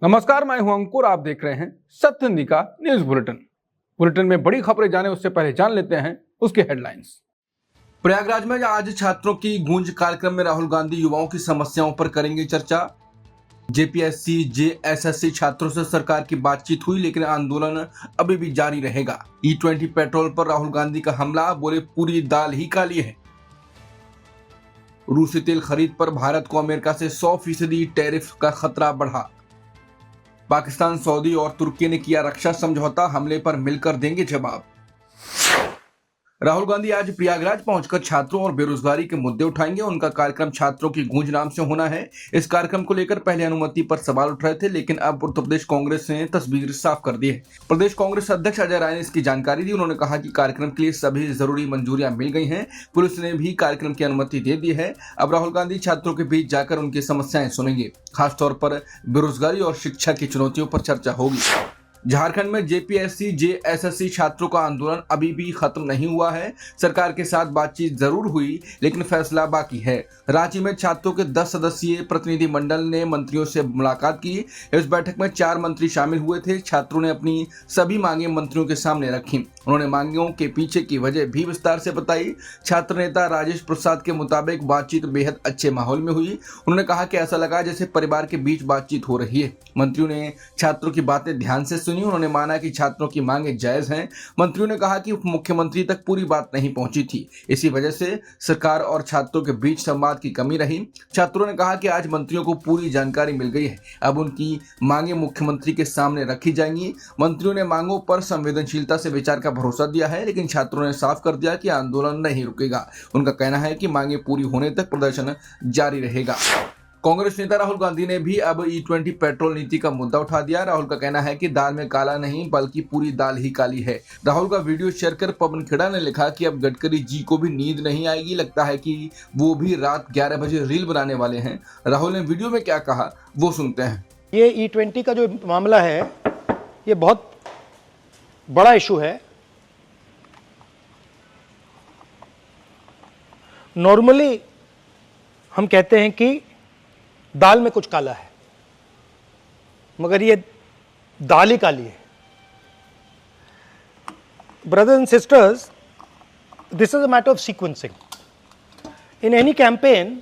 नमस्कार, मैं हूं अंकुर। आप देख रहे हैं सत्य हिंदी का न्यूज बुलेटिन में बड़ी खबरें जाने उससे पहले जान लेते हैं उसके हेडलाइंस। प्रयागराज में आज छात्रों की गूंज कार्यक्रम में राहुल गांधी युवाओं की समस्याओं पर करेंगे चर्चा। जेपीएससी जेएसएससी छात्रों से सरकार की बातचीत हुई, लेकिन आंदोलन अभी भी जारी रहेगा। E20 पेट्रोल पर राहुल गांधी का हमला, बोले पूरी दाल ही काली है। रूसी तेल खरीद पर भारत को अमेरिका से 100% टैरिफ का खतरा बढ़ा। पाकिस्तान, सऊदी और तुर्की ने किया रक्षा समझौता, हमले पर मिलकर देंगे जवाब। राहुल गांधी आज प्रयागराज पहुंचकर छात्रों और बेरोजगारी के मुद्दे उठाएंगे। उनका कार्यक्रम छात्रों की गूंज नाम से होना है। इस कार्यक्रम को लेकर पहले अनुमति पर सवाल उठ रहे थे, लेकिन अब उत्तर प्रदेश कांग्रेस ने तस्वीर साफ कर दी है। प्रदेश कांग्रेस अध्यक्ष अजय राय ने इसकी जानकारी दी। उन्होंने कहा कि कार्यक्रम के लिए सभी जरूरी मंजूरियां मिल गई हैं। पुलिस ने भी कार्यक्रम की अनुमति दे दी है। अब राहुल गांधी छात्रों के बीच जाकर उनकी समस्याएं सुनेंगे। खासतौर पर बेरोजगारी और शिक्षा की चुनौतियों पर चर्चा होगी। झारखंड में जेपीएससी जेएसएससी छात्रों का आंदोलन अभी भी खत्म नहीं हुआ है। सरकार के साथ बातचीत जरूर हुई, लेकिन फैसला बाकी है। रांची में छात्रों के 10 सदस्यीय प्रतिनिधि मंडल ने मंत्रियों से मुलाकात की। इस बैठक में 4 मंत्री शामिल हुए थे। छात्रों ने अपनी सभी मांगे मंत्रियों के सामने रखी। उन्होंने मांगों के पीछे की वजह भी विस्तार से बताई। छात्र नेता राजेश प्रसाद के मुताबिक बातचीत बेहद अच्छे माहौल में हुई। उन्होंने कहा कि ऐसा लगा जैसे परिवार के बीच बातचीत हो रही है। मंत्रियों ने छात्रों की बातें ध्यान से सुनी। उन्होंने माना कि छात्रों की मांगें जायज हैं। मंत्रियों ने कहा कि मुख्यमंत्री तक पूरी बात नहीं पहुंची थी, इसी वजह से सरकार और छात्रों के बीच संवाद की कमी रही। छात्रों ने कहा कि आज मंत्रियों को पूरी जानकारी मिल गई है। अब उनकी मांगें मुख्यमंत्री के सामने रखी जाएंगी। मंत्रियों ने मांगों पर संवेदनशीलता से विचार का भरोसा दिया है, लेकिन छात्रों ने साफ कर दिया कि आंदोलन नहीं रुकेगा। उनका कहना है कि मांगें पूरी होने तक प्रदर्शन जारी रहेगा। कांग्रेस नेता राहुल गांधी ने भी अब E20 पेट्रोल नीति का मुद्दा उठा दिया। राहुल का कहना है कि दाल में काला नहीं, बल्कि पूरी दाल ही काली है। राहुल का वीडियो शेयर कर पवन खेड़ा ने लिखा कि अब गडकरी जी को भी नींद नहीं आएगी, लगता है कि वो भी रात 11 बजे रील बनाने वाले हैं। राहुल ने वीडियो में क्या कहा वो सुनते हैं। ये E20 का जो मामला है, ये बहुत बड़ा इशू है। नॉर्मली हम कहते हैं कि दाल में कुछ काला है, मगर ये दाल ही काली है। Brothers and sisters, this is a matter of sequencing. In any campaign,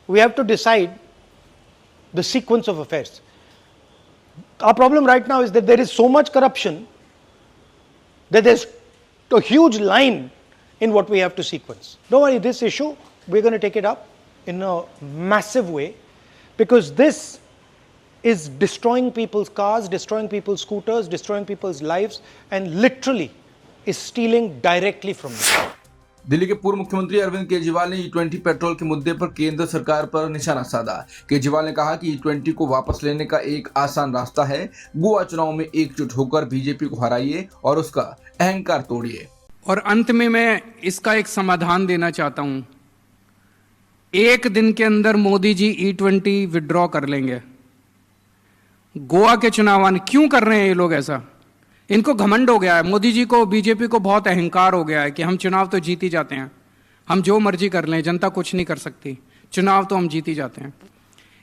we have to decide the sequence of affairs. Our problem right now is that there is so much corruption that there's a huge line in what we have to sequence. Don't worry, this issue, we're going to take it up in a massive way, because this is destroying people's cars, destroying people's scooters, destroying people's lives, and literally is stealing directly from them. Delhi के पूर्व मुख्यमंत्री अरविंद केजरीवाल ने E20 petrol के मुद्दे पर केंद्र सरकार पर निशाना साधा। केजरीवाल ने कहा कि E20 को वापस लेने का एक आसान रास्ता है। गोवा चुनाव में एकजुट होकर बीजेपी को हराइए और उसका अहंकार तोड़िए। और अंत में मैं इसका एक समाधान देना चाहता हूं। एक दिन के अंदर मोदी जी E20 विड्रॉ कर लेंगे। गोवा के चुनाव आने क्यों कर रहे हैं ये लोग ऐसा? इनको घमंड हो गया है। मोदी जी को, बीजेपी को बहुत अहंकार हो गया है कि हम चुनाव तो जीत ही जाते हैं, हम जो मर्जी कर लें, जनता कुछ नहीं कर सकती, चुनाव तो हम जीत ही जाते हैं।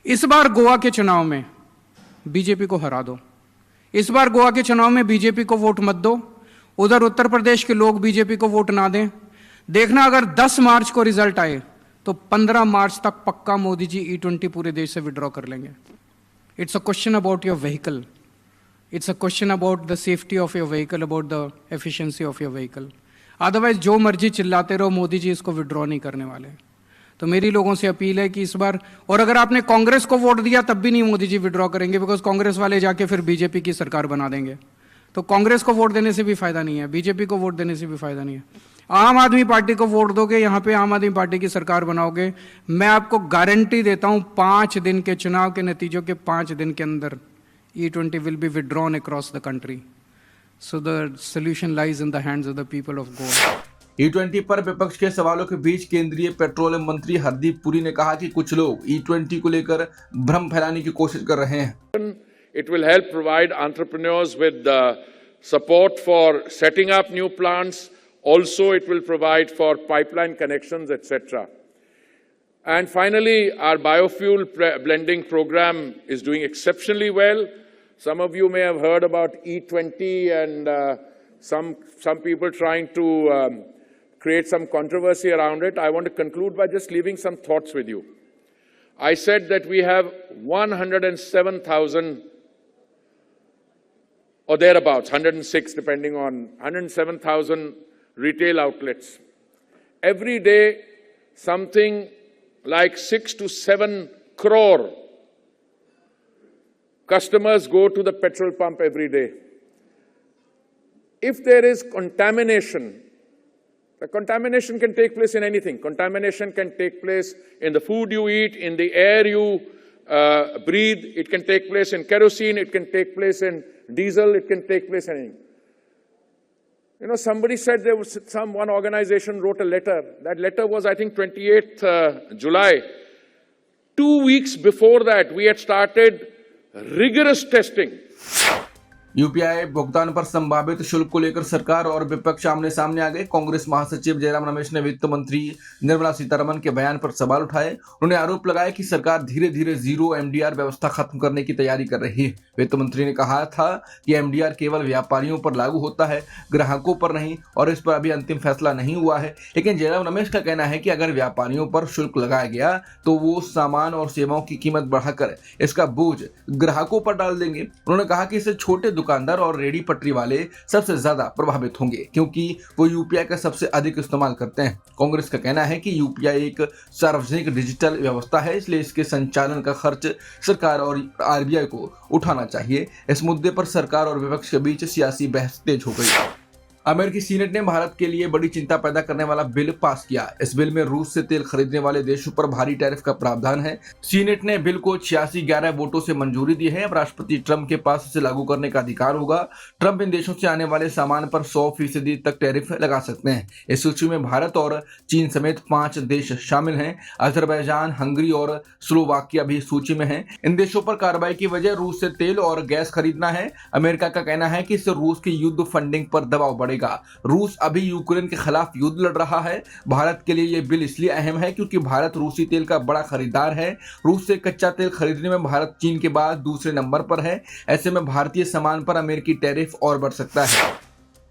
इस बार गोवा के चुनाव में बीजेपी को हरा दो। इस बार गोवा के चुनाव में बीजेपी को वोट मत दो। उधर उत्तर प्रदेश के लोग बीजेपी को वोट ना दें। देखना, अगर 10 मार्च को रिजल्ट आए तो 15 मार्च तक पक्का मोदी जी E20 पूरे देश से विड्रॉ कर लेंगे। It's a question about your vehicle, it's a question about the safety of your vehicle, about the efficiency of your vehicle. Otherwise जो मर्जी चिल्लाते रहो, मोदी जी इसको विड्रॉ नहीं करने वाले। तो मेरी लोगों से अपील है कि इस बार, और अगर आपने कांग्रेस को वोट दिया तब भी नहीं मोदी जी विड्रॉ करेंगे, बिकॉज कांग्रेस वाले जाके फिर बीजेपी की सरकार बना देंगे। तो कांग्रेस को वोट देने से भी फायदा नहीं है, बीजेपी को वोट देने से भी फायदा नहीं है। आम आदमी पार्टी को वोट दोगे, यहां पे आम आदमी पार्टी की सरकार बनाओगे, मैं आपको गारंटी देता हूं 5 दिन के चुनाव के नतीजों के 5 दिन के अंदर E20 will be withdrawn across the country. So the solution lies in the hands of the people of Goa. E20 पर विपक्ष के सवालों के बीच केंद्रीय पेट्रोलियम मंत्री हरदीप पुरी ने कहा कि कुछ लोग E20 को लेकर भ्रम फैलाने की कोशिश कर रहे हैं। It will help provide entrepreneurs with support for setting up new plants. Also, it will provide for pipeline connections, etc. And finally, our biofuel blending program is doing exceptionally well. Some of you may have heard about E20 and some people trying to create some controversy around it. I want to conclude by just leaving some thoughts with you. I said that we have 107,000 or thereabouts, 106 depending on 107,000 retail outlets. Every day, something like 6 to 7 crore customers go to the petrol pump every day. If there is contamination, the contamination can take place in anything. Contamination can take place in the food you eat, in the air you breathe. It can take place in kerosene. It can take place in diesel. It can take place in anything. You know, somebody said there was one organization wrote a letter. That letter was, I think, 28th July. 2 weeks before that, we had started rigorous testing. UPI भुगतान पर संभावित शुल्क को लेकर सरकार और विपक्ष आमने सामने आ गए। कांग्रेस महासचिव जयराम रमेश ने वित्त मंत्री निर्मला सीतारमण के बयान पर सवाल उठाए। उन्होंने आरोप लगाया कि सरकार धीरे धीरे जीरो एमडीआर व्यवस्था खत्म करने की तैयारी कर रही है। वित्त मंत्री ने कहा था कि एमडीआर केवल व्यापारियों पर लागू होता है, ग्राहकों पर नहीं, और इस पर अभी अंतिम फैसला नहीं हुआ है। लेकिन जयराम रमेश का कहना है कि अगर व्यापारियों पर शुल्क लगाया गया तो वो सामान और सेवाओं की कीमत बढ़ाकर इसका बोझ ग्राहकों पर डाल देंगे। उन्होंने कहा कि इससे छोटे दुकानदार और रेडी पटरी वाले सबसे ज्यादा प्रभावित होंगे, क्योंकि वो यूपीआई का सबसे अधिक इस्तेमाल करते हैं। कांग्रेस का कहना है कि यूपीआई एक सार्वजनिक डिजिटल व्यवस्था है, इसलिए इसके संचालन का खर्च सरकार और आरबीआई को उठाना चाहिए। इस मुद्दे पर सरकार और विपक्ष के बीच सियासी बहस तेज हो गई। अमेरिकी सीनेट ने भारत के लिए बड़ी चिंता पैदा करने वाला बिल पास किया। इस बिल में रूस से तेल खरीदने वाले देशों पर भारी टैरिफ का प्रावधान है। सीनेट ने बिल को 86-11 वोटों से मंजूरी दी है। अब राष्ट्रपति ट्रंप के पास इसे लागू करने का अधिकार होगा। ट्रंप इन देशों से आने वाले सामान पर 100% तक टैरिफ लगा सकते हैं। इस सूची में भारत और चीन समेत 5 देश शामिल हैं। अजरबैजान, हंगरी और स्लोवाकिया भी सूची में हैं। इन देशों पर कार्रवाई की वजह रूस से तेल और गैस खरीदना है। अमेरिका का कहना है कि इससे रूस की युद्ध फंडिंग पर दबाव बढ़ेगा। रूस अभी यूक्रेन के खिलाफ युद्ध लड़ रहा है। भारत के लिए यह बिल इसलिए अहम है क्योंकि भारत रूसी तेल का बड़ा खरीदार है। रूस से कच्चा तेल खरीदने में भारत चीन के बाद दूसरे नंबर पर है। ऐसे में भारतीय सामान पर अमेरिकी टैरिफ और बढ़ सकता है।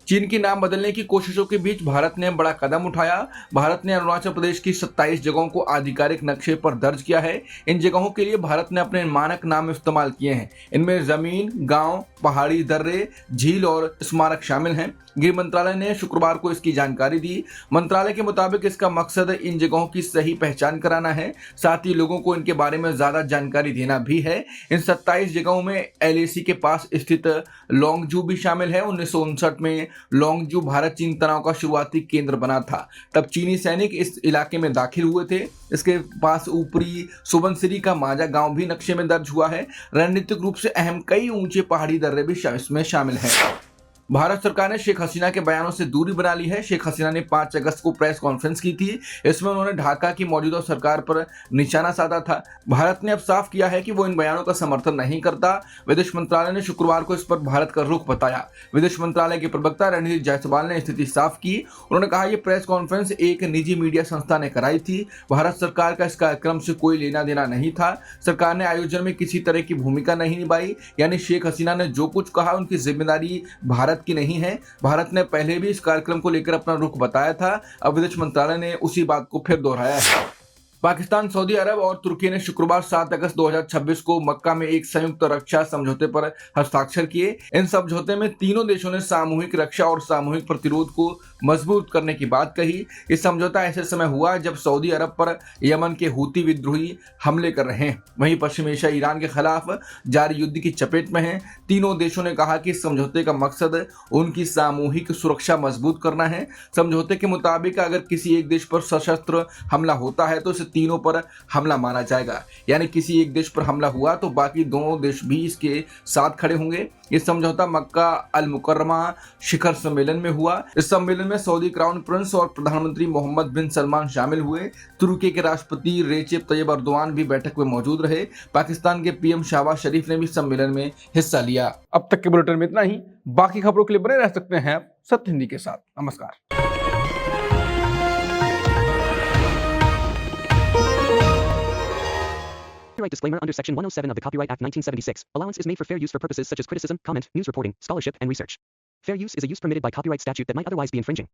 चीन की नाम बदलने की कोशिशों के बीच भारत ने बड़ा कदम उठाया। भारत ने अरुणाचल प्रदेश की 27 जगहों को आधिकारिक नक्शे पर दर्ज किया है। इन जगहों के लिए भारत ने अपने मानक नाम इस्तेमाल किए हैं। इनमें जमीन, गांव, पहाड़ी दर्रे, झील और स्मारक शामिल हैं। गृह मंत्रालय ने शुक्रवार को इसकी जानकारी दी। मंत्रालय के मुताबिक इसका मकसद इन जगहों की सही पहचान कराना है, साथ ही लोगों को इनके बारे में ज्यादा जानकारी देना भी है। इन 27 जगहों में एलएसी के पास स्थित लोंगजू भी शामिल है। 1959 में लोंगजू भारत चीन तनाव का शुरुआती केंद्र बना था। तब चीनी सैनिक इस इलाके में दाखिल हुए थे। इसके पास ऊपरी सुबनसिरी का माजा गांव भी नक्शे में दर्ज हुआ है। रणनीतिक रूप से अहम कई ऊंचे पहाड़ी दर्रे भी इसमें शामिल हैं। भारत सरकार ने शेख हसीना के बयानों से दूरी बना ली है। शेख हसीना ने 5 अगस्त को प्रेस कॉन्फ्रेंस की थी। इसमें उन्होंने ढाका की मौजूदा सरकार पर निशाना साधा था। भारत ने अब साफ किया है कि वो इन बयानों का समर्थन नहीं करता। विदेश मंत्रालय ने शुक्रवार को इस पर भारत का रुख बताया। विदेश मंत्रालय के प्रवक्ता रणधीर जायसवाल ने स्थिति साफ की। उन्होंने कहा यह प्रेस कॉन्फ्रेंस एक निजी मीडिया संस्था ने कराई थी। भारत सरकार का इस कार्यक्रम से कोई लेना देना नहीं था। सरकार ने आयोजन में किसी तरह की भूमिका नहीं निभाई। यानी शेख हसीना ने जो कुछ कहा उनकी जिम्मेदारी भारत की नहीं है। भारत ने पहले भी इस कार्यक्रम को लेकर अपना रुख बताया था। अब विदेश मंत्रालय ने उसी बात को फिर दोहराया है। पाकिस्तान, सऊदी अरब और तुर्की ने शुक्रवार 7 अगस्त 2026 को मक्का में एक संयुक्त रक्षा समझौते पर हस्ताक्षर किए। इन समझौते में तीनों देशों ने सामूहिक रक्षा और सामूहिक प्रतिरोध को मजबूत करने की बात कही। इस समझौता ऐसे समय हुआ जब सऊदी अरब पर यमन के हूती विद्रोही हमले कर रहे हैं। वहीं पश्चिम एशिया ईरान के खिलाफ जारी युद्ध की चपेट में है। तीनों देशों ने कहा कि इस समझौते का मकसद उनकी सामूहिक सुरक्षा मजबूत करना है। समझौते के मुताबिक अगर किसी एक देश पर सशस्त्र हमला होता है तो तीनों पर हमला माना जाएगा। यानी किसी एक देश पर हमला हुआ तो बाकी दोनों देश भी इसके साथ खड़े होंगे। यह समझौता मक्का अल मुकर्रमा शिखर सम्मेलन में हुआ। इस सम्मेलन में सऊदी क्राउन प्रिंस और प्रधानमंत्री मोहम्मद बिन सलमान शामिल हुए। तुर्की के राष्ट्रपति रेजेप तैयब अर्दोआन भी बैठक में मौजूद रहे। पाकिस्तान के पीएम शहबाज शरीफ ने भी सम्मेलन में हिस्सा लिया। अब तक के बुलेटिन में इतना ही। बाकी खबरों के लिए बने रह सकते हैं सत्य हिंदी के साथ। नमस्कार। Copyright disclaimer under Section 107 of the Copyright Act 1976. Allowance is made for fair use for purposes such as criticism, comment, news reporting, scholarship, and research. Fair use is a use permitted by copyright statute that might otherwise be infringing.